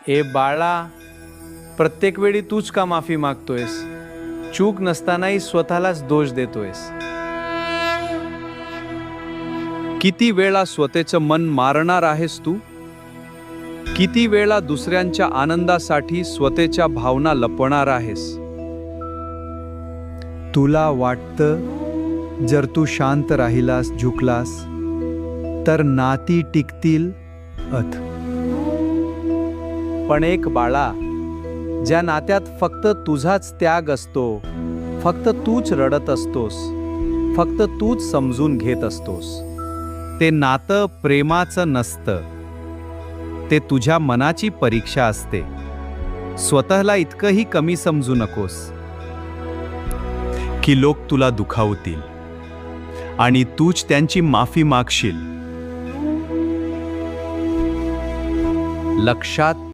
ए बाळा, प्रत्येक वेळी तूच का माफी मागतोयस? चूक नसतानाही स्वतःलाच दोष देतोयस. किती वेळा स्वतःचं मन मारणार आहेस तू? किती वेळा दुसऱ्यांच्या आनंदासाठी स्वतःच्या भावना लपवणार आहेस? तुला वाटतं जर तू शांत राहिलास, झुकलास, तर नाती टिकतील. पण एक बाळा, ज्या नात्यात फक्त तुझाच त्याग असतो, फक्त तूच रडत असतोस, फक्त तूच समजून घेत असतोस, ते नातं प्रेमाचं नसतं. ते तुझ्या मनाची परीक्षा असते. स्वतःला इतकंही कमी समजू नकोस की लोक तुला दुखावतील आणि तूच त्यांची माफी मागशील. लक्षात